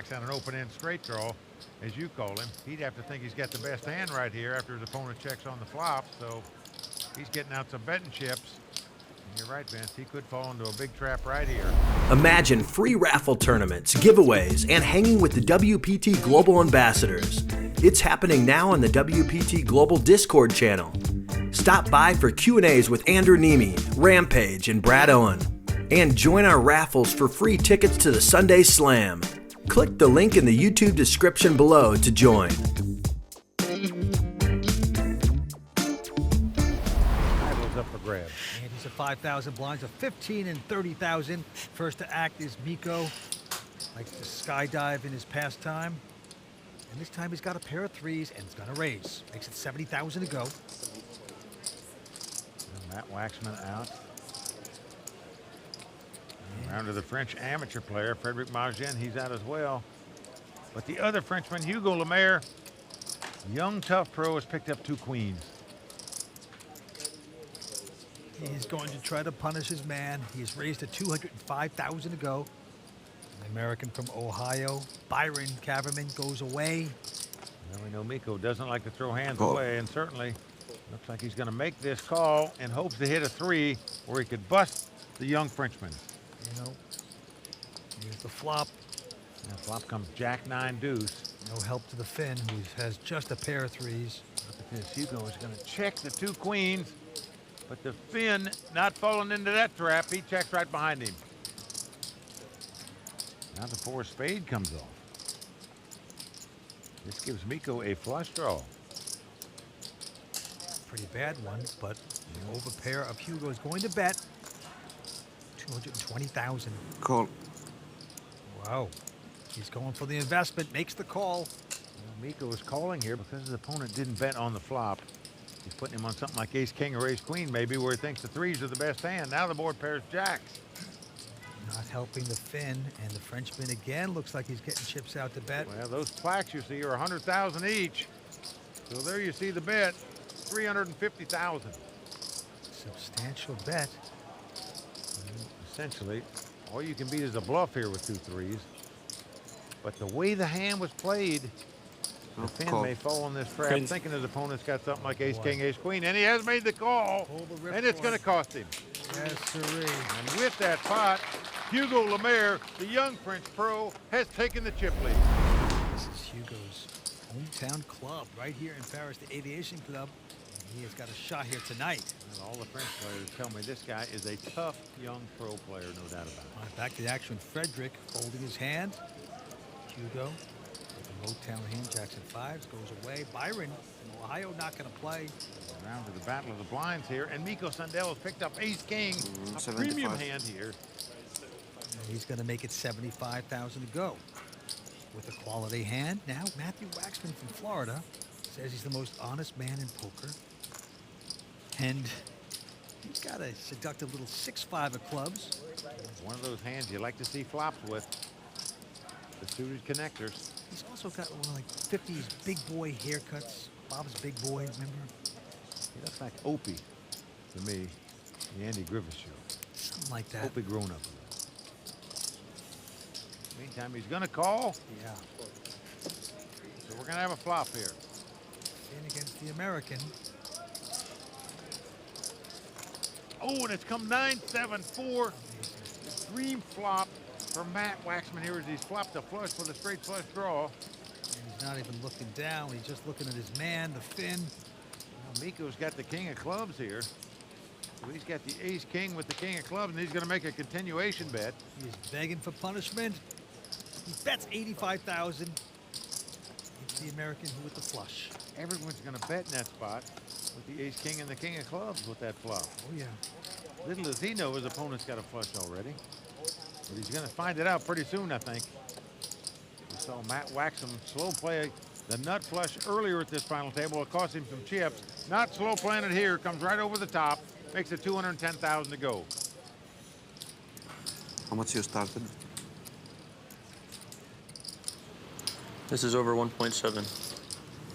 jacks on an open-end straight draw, as you call him. He'd have to think he's got the best hand right here after his opponent checks on the flop, so he's getting out some betting chips. And you're right, Vince, he could fall into a big trap right here. Imagine free raffle tournaments, giveaways, and hanging with the WPT Global Ambassadors. It's happening now on the WPT Global Discord channel. Stop by for Q&As with Andrew Nemi, Rampage, and Brad Owen. And join our raffles for free tickets to the Sunday Slam. Click the link in the YouTube description below to join. Title's up for grabs. And he's at 5,000 blinds, a 15 and 30,000. First to act is Mikko. Likes to skydive in his pastime. And this time he's got a pair of threes and he's gonna raise. Makes it 70,000 to go. And Matt Waxman out. Round to the French amateur player, Frederic Magen, he's out as well. But the other Frenchman, Hugo Lemaire, young tough pro, has picked up 2 queens. He's going to try to punish his man. He has raised to 205,000 to go. An American from Ohio, Byron Kaverman, goes away. Well, we know Mikko doesn't like to throw hands away, and certainly looks like he's going to make this call and hopes to hit a 3 where he could bust the young Frenchman. You know, here's the flop. Now flop comes Jack 9 deuce. No help to the Finn, who has just a pair of threes. Look at this. Hugo is going to check the 2 queens, but the Finn not falling into that trap. He checks right behind him. Now the 4 spade comes off. This gives Mikko a flush draw. Pretty bad one, but the over pair of Hugo is going to bet 220,000. Call. Wow. He's going for the investment, makes the call. Well, Mikko is calling here because his opponent didn't bet on the flop. He's putting him on something like ace king or ace queen maybe, where he thinks the 3s are the best hand. Now the board pairs jacks. Not helping the Finn, and the Frenchman again looks like he's getting chips out to bet. Well, those plaques you see are 100,000 each. So there you see the bet, 350,000. Substantial bet. Essentially, all you can beat is a bluff here with 2 3s. But the way the hand was played, the Finn may fall in this trap, thinking his opponent's got something like ace king, ace queen, and he has made the call, and it's going to cost him. Yes, sirree. And with that pot, Hugo Lemaire, the young French pro, has taken the chip lead. This is Hugo's hometown club right here in Paris, the Aviation Club. He has got a shot here tonight. Well, all the French players tell me this guy is a tough young pro player, no doubt about it. All right, back to the action. Frederic folding his hand. Hugo with the Motown hand, Jackson 5s, goes away. Byron from Ohio not going to play. Round to the battle of the blinds here, and Mikko Sundell has picked up ace king, a 75. premium hand here. And he's going to make it 75,000 to go. With a quality hand. Now Matthew Waxman from Florida says he's the most honest man in poker. And he's got a seductive little 6-5 of clubs. One of those hands you like to see flops with. The suited connectors. He's also got one of like 50s big boy haircuts. Bob's big boy, remember? He looks like Opie to me, the Andy Griffith show. Something like that. Opie grown up. Meantime, he's going to call. Yeah. So we're going to have a flop here. In against the American. Oh, and it's come 9-7-4. The dream flop for Matt Waxman here as he's flopped a flush with a straight flush draw. And he's not even looking down. He's just looking at his man, the Finn. Now, Mikko's got the king of clubs here. So he's got the ace king with the king of clubs, and he's going to make a continuation bet. He's begging for punishment. He bets 85,000. It's the American who with the flush. Everyone's going to bet in that spot with the ace king and the king of clubs with that flop. Oh, yeah. Little does he know his opponent's got a flush already. But he's going to find it out pretty soon, I think. We saw Matt Waxman slow play the nut flush earlier at this final table. It cost him some chips. Not slow playing it here. Comes right over the top. Makes it 210,000 to go. How much you started? This is over 1.7.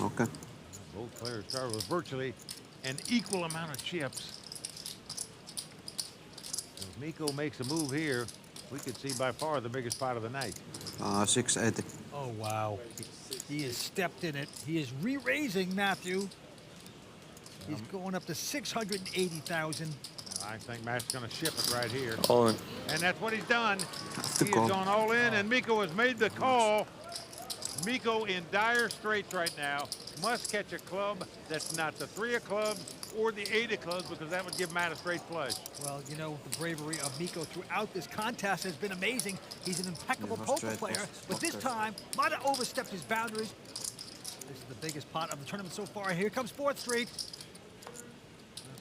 Okay. Both players started with virtually an equal amount of chips. So if Mikko makes a move here, we could see by far the biggest pot of the night. 680. Oh, wow. He has stepped in it. He is re-raising Matthew. He's going up to 680,000. I think Matt's going to ship it right here. All in. And that's what he's done. to He call. has gone all in, and Mikko has made the call. Mikko in dire straits right now. Must catch a club that's not the 3 of clubs or the 8 of clubs, because that would give Matt a straight flush. Well, you know, the bravery of Mikko throughout this contest has been amazing. He's an impeccable Yeah, poker straight player, post, but this poker. time might have overstepped his boundaries. This is the biggest pot of the tournament so far. Here comes 4th Street.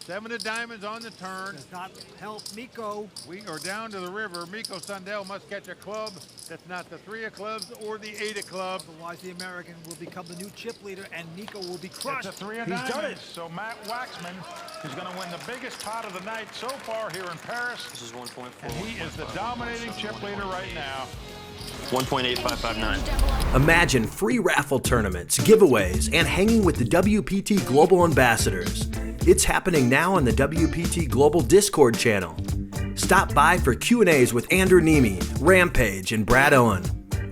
7 of diamonds on the turn. Does not help Mikko. We are down to the river. Mikko Sundell must catch a club that's not the 3 of clubs or the 8 of clubs. Otherwise, the American will become the new chip leader, and Mikko will be crushed. It's a 3 of He's diamonds. done it. So Matt Waxman is going to win the biggest pot of the night so far here in Paris. This is 1.4. And he is the dominating chip leader right now. 1.8559. Imagine free raffle tournaments, giveaways, and hanging with the WPT Global Ambassadors. It's happening now on the WPT Global Discord channel. Stop by for Q&As with Andrew Nemi, Rampage, and Brad Owen.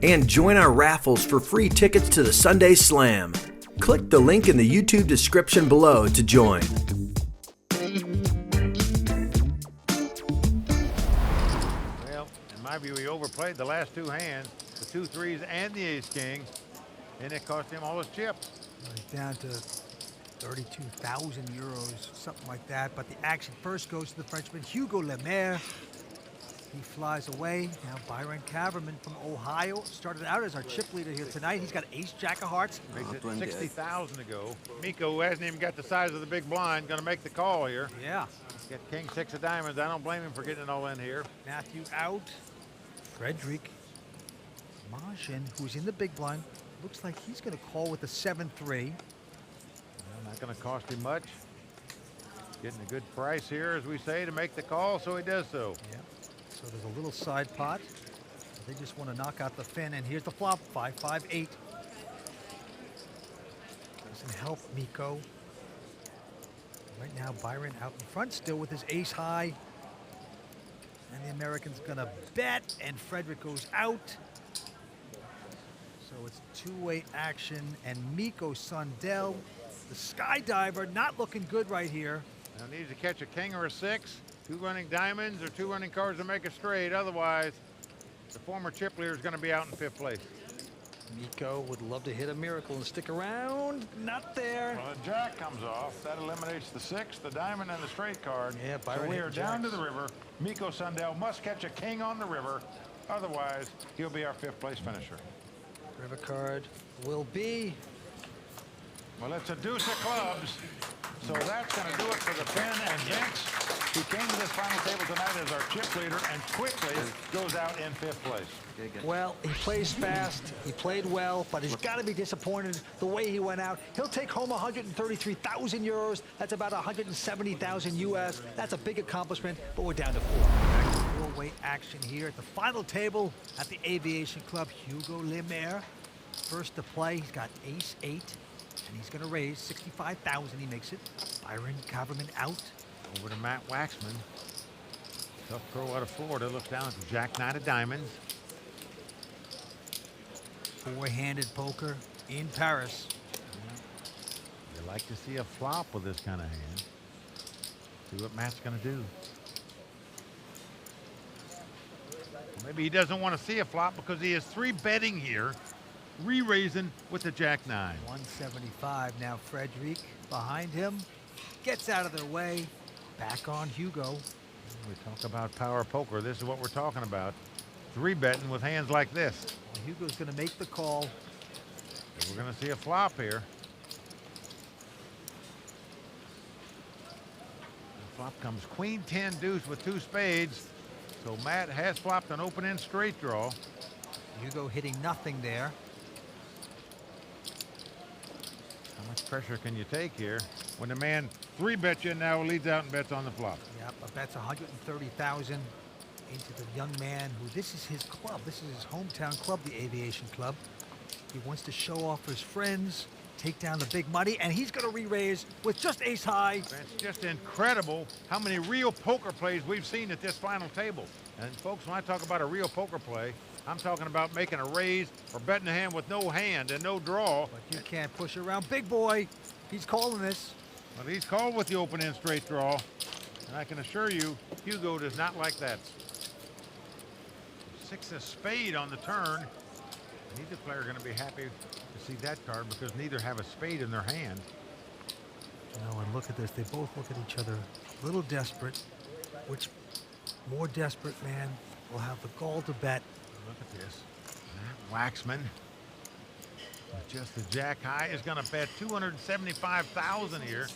And join our raffles for free tickets to the Sunday Slam. Click the link in the YouTube description below to join. Well, in my view, he overplayed the last 2 hands, the 2 3s and the ace-king, and it cost him all his chips. He's down to 32,000 euros, something like that. But the action first goes to the Frenchman, Hugo Lemaire. He flies away. Now Byron Kaverman from Ohio started out as our chip leader here tonight. He's got ace, jack of hearts. Makes it 28. 60,000 to go. Mikko, who hasn't even got the size of the big blind, going to make the call here. Yeah. Get king 6 of diamonds. I don't blame him for getting it all in here. Matthew out. Frederic Magen, who's in the big blind, looks like he's going to call with the 7-3. Not going to cost him much. Getting a good price here, as we say, to make the call, so he does so. Yeah. So there's a little side pot. They just want to knock out the fin, and here's the flop, 5-5-8. Doesn't help Mikko. Right now, Byron out in front, still with his ace high. And the American's gonna bet, and Frederic goes out. So it's 2-way action, and Mikko Sundell, the skydiver, not looking good right here. Now needs to catch a king or a 6, 2 running diamonds or 2 running cards to make a straight. Otherwise, the former chip leader is going to be out in 5th place. Mikko would love to hit a miracle and stick around. Not there. Well, a jack comes off. That eliminates the 6, the diamond, and the straight card. Yeah, so Byron we hitting are down to jacks. the river. Mikko Sundell must catch a king on the river. Otherwise, he'll be our 5th place finisher. River card will be. Well, it's a deuce of clubs. So that's going to do it for the pin. And Vince, he came to this final table tonight as our chip leader and quickly goes out in 5th place. Well, he plays fast, he played well, but he's got to be disappointed the way he went out. He'll take home 133,000 euros. That's about 170,000 US. That's a big accomplishment, but we're down to 4. 4-way action here at the final table at the Aviation Club. Hugo Lemaire, first to play. He's got ace 8, and he's going to raise 65,000. He makes it. Byron Kaverman out. Over to Matt Waxman. Tough pro out of Florida. Looks down at the jack 9 of diamonds. 4-handed poker in Paris. You like to see a flop with this kind of hand. See what Matt's going to do. Maybe he doesn't want to see a flop because he is 3-betting here, re-raising with the jack 9. 175 now. Frederic behind him, gets out of their way. Back on Hugo. We talk about power poker. This is what we're talking about. 3-betting with hands like this. Hugo's going to make the call. So we're going to see a flop here. The flop comes queen 10 deuce with 2 spades. So Matt has flopped an open-end straight draw. Hugo hitting nothing there. How much pressure can you take here when the man 3-bet you and now leads out and bets on the flop? Yep, but that's 130,000 into the young man who, this is his club. This is his hometown club, the Aviation Club. He wants to show off his friends, take down the big money, and he's going to re-raise with just ace high. It's just incredible how many real poker plays we've seen at this final table. And folks, when I talk about a real poker play, I'm talking about making a raise or betting a hand with no hand and no draw. But you can't push around big boy. He's calling this. But he's called with the open end straight draw. And I can assure you, Hugo does not like that. 6 of spade on the turn. Neither player going to be happy to see that card because neither have a spade in their hand. Oh, and look at this. They both look at each other a little desperate. Which more desperate man will have the gall to bet? Look at this. Matt Waxman, with just the jack high, is going to bet $275,000 here.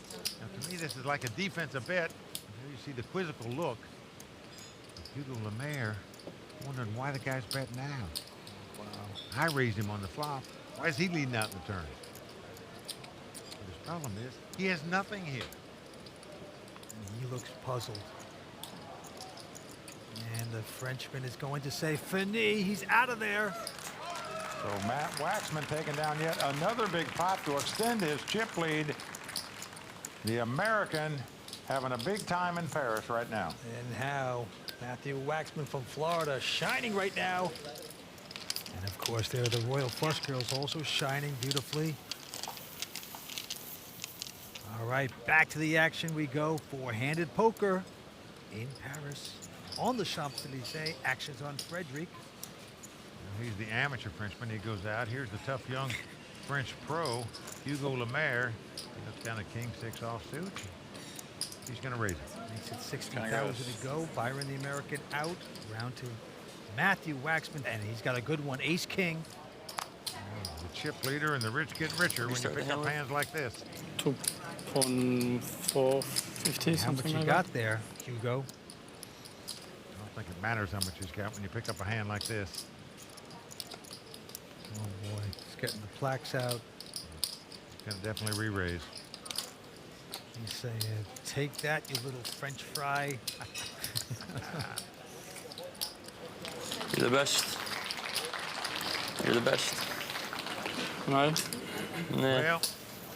Now, to me, this is like a defensive bet. Here you see the quizzical look. Hugo Lemaire wondering why the guy's betting now. Wow. I raised him on the flop. Why is he leading out in the turn? But his problem is he has nothing here. And he looks puzzled. And the Frenchman is going to say, Fini, he's out of there. So Matt Waxman taking down yet another big pot to extend his chip lead. The American having a big time in Paris right now. And how Matthew Waxman from Florida shining right now. And of course, there are the Royal Flush Girls also shining beautifully. All right, back to the action we go. Four-handed poker in Paris. On the Champs-Élysées, action's on Frederic. He's the amateur Frenchman. He goes out. Here's the tough young French pro, Hugo Lemaire. He looks down a king-6 offsuit. He's going to raise it. Makes it 60,000 to go. Byron, the American, out. Round to Matthew Waxman, and he's got a good one. Ace-king. The chip leader and the rich get richer when you pick up hands like this. 450, How much something you like got that. there, Hugo? I don't think it matters how much he's got when you pick up a hand like this. Oh boy, he's getting the plaques out. He's going to definitely re-raise. He's saying, take that, you little French fry. You're the best. You're the best. No? Nah, Well,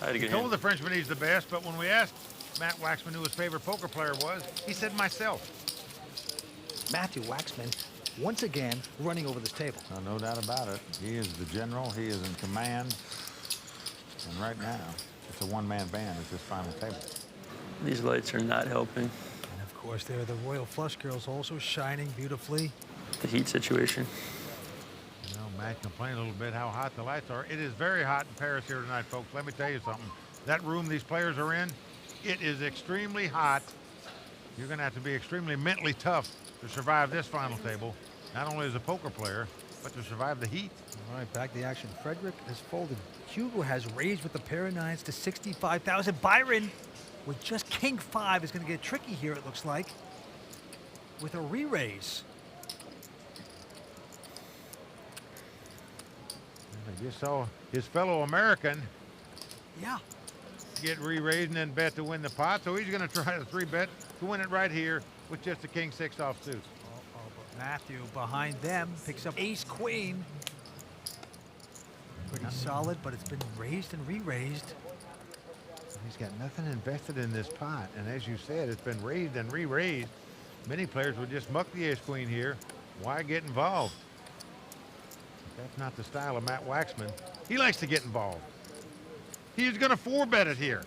I had a he good told hand. the Frenchman he's the best, but when we asked Matt Waxman who his favorite poker player was, he said myself. Matthew Waxman, once again, running over this table. No doubt about it. He is the general. He is in command. And right now, it's a one-man band at this final table. These lights are not helping. And of course, there are the Royal Flush Girls also shining beautifully. The heat situation. You know, Matt complained a little bit how hot the lights are. It is very hot in Paris here tonight, folks. Let me tell you something. That room these players are in, it is extremely hot. You're going to have to be extremely mentally tough to survive this final table, not only as a poker player, but to survive the heat. All right, back to the action. Frederic has folded. Hugo has raised with the pair of nines to 65,000. Byron, with just king 5, is going to get tricky here, it looks like, with a re-raise. I just saw his fellow American Yeah. get re-raised and then bet to win the pot, so he's going to try to 3-bet to win it right here with just a king-6 offsuit. But Matthew behind them picks up ace-queen. Pretty solid, but it's been raised and re-raised. He's got nothing invested in this pot, and as you said, it's been raised and re-raised. Many players would just muck the ace-queen here. Why get involved? But that's not the style of Matt Waxman. He likes to get involved. He's going to 4-bet it here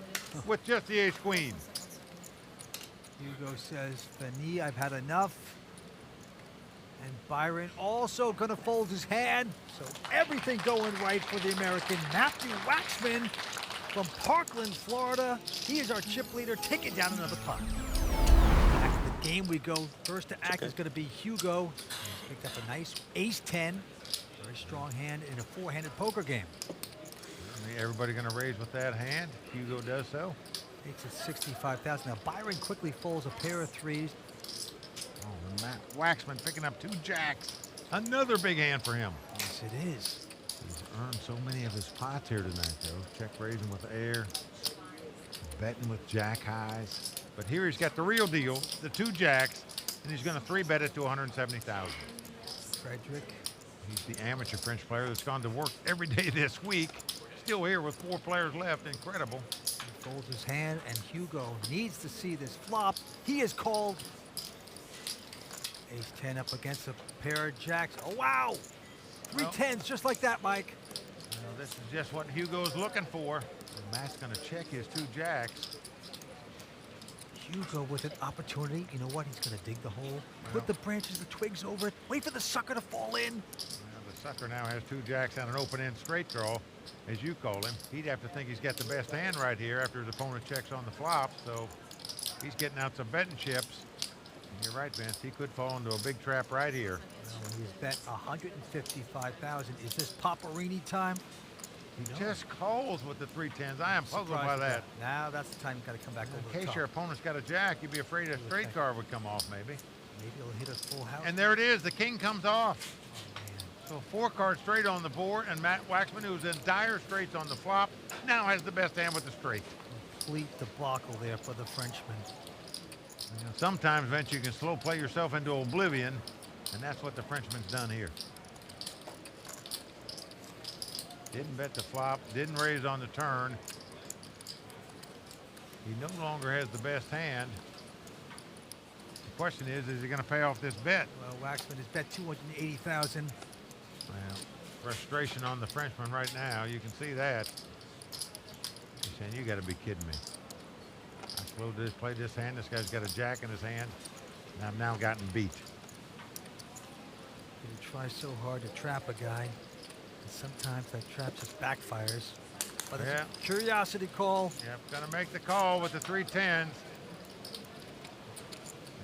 with just the ace-queen. Hugo says, Fini, I've had enough. And Byron also going to fold his hand. So everything going right for the American. Matthew Waxman from Parkland, Florida. He is our chip leader. Take it down another pot. Back to the game we go. First to act is going to be Hugo. He's picked up a nice ace-10. Very strong hand in a four-handed poker game. Everybody going to raise with that hand. Hugo does so. Takes it 65,000. Now Byron quickly folds a pair of threes. Oh, and Matt Waxman picking up 2 jacks. Another big hand for him. Yes, it is. He's earned so many of his pots here tonight, though. Check raising with air, betting with jack highs. But here he's got the real deal, the 2 jacks, and he's going to 3-bet it to 170,000. Frederic. He's the amateur French player that's gone to work every day this week. Still here with 4 players left. Incredible. He folds his hand, and Hugo needs to see this flop. He is called. Ace-10 up against a pair of jacks. Oh, wow! Three tens, just like that, Mike. Well, this is just what Hugo's looking for. And Matt's going to check his 2 jacks. Hugo with an opportunity. You know what? He's going to dig the hole, put the branches, the twigs over it, wait for the sucker to fall in. Well, the sucker now has 2 jacks and an open-end straight draw, as you call him. He'd have to think he's got the best hand right here after his opponent checks on the flop, so he's getting out some betting chips. And you're right, Vince. He could fall into a big trap right here. Well, he's bet 155,000. Is this Paparini time? He just calls with the 3 tens. I am puzzled by Surprised that. at Now that's the time you got to come back over In the case top. your opponent's got a jack, you'd be afraid a straight card would come off, maybe. Maybe he'll hit a full house. And there it is. The king comes off. Man. So 4 card straight on the board, and Matt Waxman, who's in dire straits on the flop, now has the best hand with the straight. Complete debacle there for the Frenchman. You know, sometimes, Vince, you can slow play yourself into oblivion, and that's what the Frenchman's done here. Didn't bet the flop, didn't raise on the turn. He no longer has the best hand. The question is he going to pay off this bet? Well, Waxman has bet 280,000. Well, frustration on the Frenchman right now. You can see that. He's saying, you got to be kidding me. I slowed this, played this hand. This guy's got a jack in his hand, and I've now gotten beat. You try so hard to trap a guy, and sometimes that trap just backfires. But it's a curiosity call. Yep, gonna make the call with the 3 tens.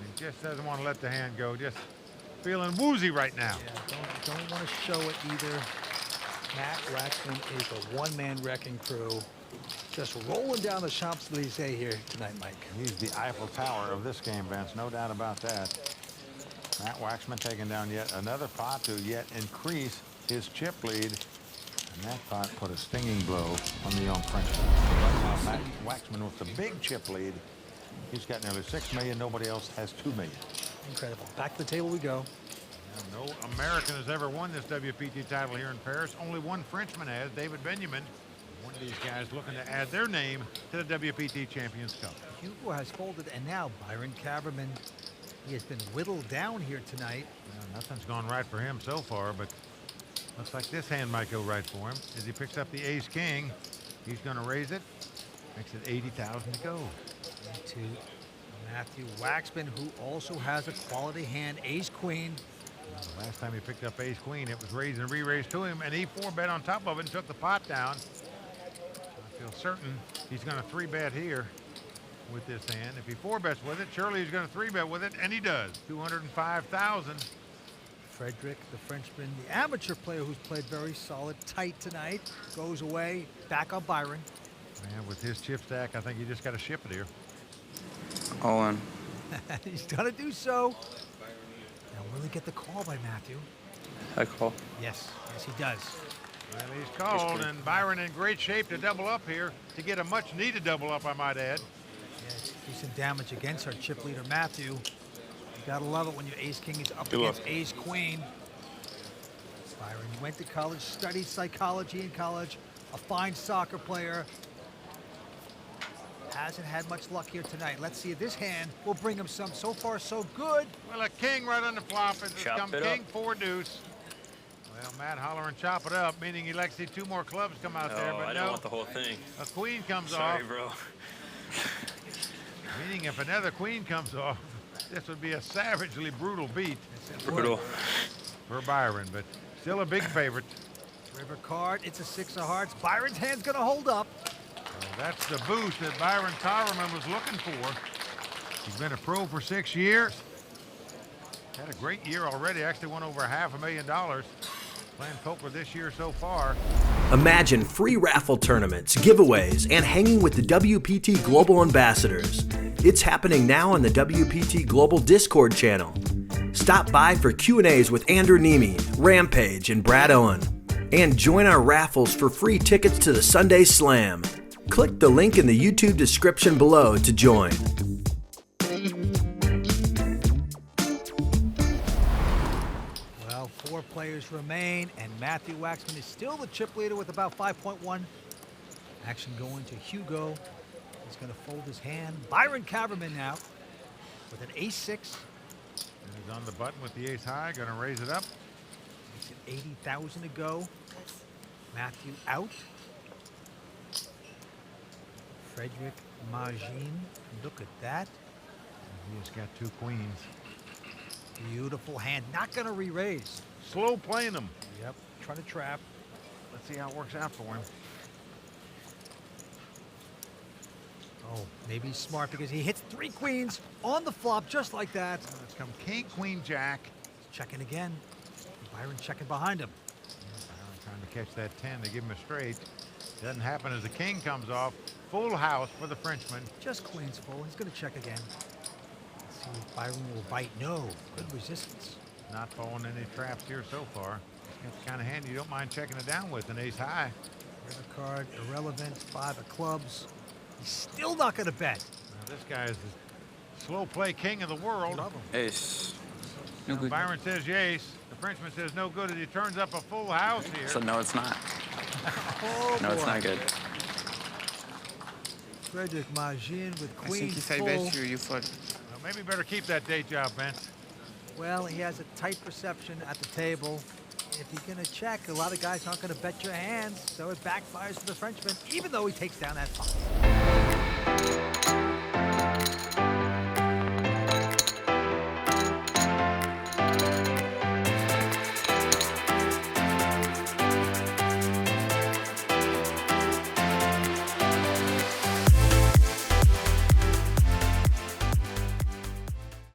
He just doesn't want to let the hand go. Just feeling woozy right now. Yeah, don't want to show it either. Matt Waxman is a one-man wrecking crew. Just rolling down the Champs-Elysees here tonight, Mike. He's the Eiffel Tower of this game, Vince. No doubt about that. Matt Waxman taking down yet another pot to yet increase his chip lead. And that pot put a stinging blow on the young Frenchman. Right now, Matt Waxman with the big chip lead. He's got nearly $6 million. Nobody else has $2 million. Incredible. Back to the table we go. No American has ever won this WPT title here in Paris. Only one Frenchman has, David Benjamin. One of these guys looking to add their name to the WPT Champions Cup. Hugo has folded, and now Byron Kaverman. He has been whittled down here tonight. Well, nothing's gone right for him so far, but looks like this hand might go right for him. As he picks up the ace-king, he's going to raise it. Makes it 80,000 to go. To Matthew Waxman, who also has a quality hand, ace-queen. The last time he picked up ace-queen, it was raised and re-raised to him, and he 4-bet on top of it and took the pot down. I feel certain he's going to 3-bet here with this hand. If he 4-bets with it, surely he's going to 3-bet with it, and he does. 205,000. Frederic, the Frenchman, the amateur player who's played very solid, tight tonight, goes away. Back on Byron. Man, with his chip stack, I think you just got to ship it here. All in. He's got to do so. Now, will he get the call by Matthew? I call. Yes, he does. Well, he's called, and Byron in great shape to double up here, to get a much-needed double up, I might add. Yes, decent damage against our chip leader, Matthew. You gotta love it when your ace-king is up Good luck. against ace-queen. Byron went to college, studied psychology in college, a fine soccer player. Hasn't had much luck here tonight. Let's see if this hand will bring him some. So far, so good. Well, a king right on the flop. It's Chop come it king, up. 4 deuce. Well, Matt hollering chop it up, meaning he'd like to see 2 more clubs come out there, Oh, but I no. don't want the whole thing. A queen comes Sorry, off, bro. meaning if another queen comes off, this would be a savagely brutal beat Brutal. for Byron, but still a big favorite. River card, it's a 6 of hearts. Byron's hand's gonna hold up. Well, that's the boost that Byron Kaverman was looking for. He's been a pro for 6 years. Had a great year already. Actually won over $500,000 playing poker this year so far. Imagine free raffle tournaments, giveaways, and hanging with the WPT Global Ambassadors. It's happening now on the WPT Global Discord channel. Stop by for Q&As with Andrew Nemi, Rampage, and Brad Owen. And join our raffles for free tickets to the Sunday Slam. Click the link in the YouTube description below to join. Well, 4 players remain, and Matthew Waxman is still the chip leader with about 5.1. Action going to Hugo. He's going to fold his hand. Byron Kaverman now with an ace-6. And he's on the button with the ace high, going to raise it up. He's at 80,000 to go. Matthew out. Frederic Magen. Look at that. He just got 2 queens. Beautiful hand. Not going to re-raise. Slow playing them. Yep. Trying to trap. Let's see how it works out for him. Oh, maybe he's smart because he hits 3 queens on the flop just like that. Let's come king, queen, jack. Checking again. Byron checking behind him. Byron trying to catch that 10 to give him a straight. Doesn't happen as the king comes off. Full house for the Frenchman. Just queens full. He's going to check again. Let's see if Byron will bite. No. Good resistance. Not falling any traps here so far. It's the kind of hand you don't mind checking it down with, an ace high. River card, irrelevant, 5 of clubs. He's still not going to bet. Now this guy is the slow play king of the world. Love him. Ace. No Now good. Byron says yes. The Frenchman says no good as he turns up a full house here. So no, it's not. Oh, No, it's boy. not good. Frederic Magen with I queen think if I full. bet you, you fold. Well, maybe better keep that day job, Vince. Well, he has a tight perception at the table. If you're going to check, a lot of guys aren't going to bet your hands, so it backfires for the Frenchman, even though he takes down that 5.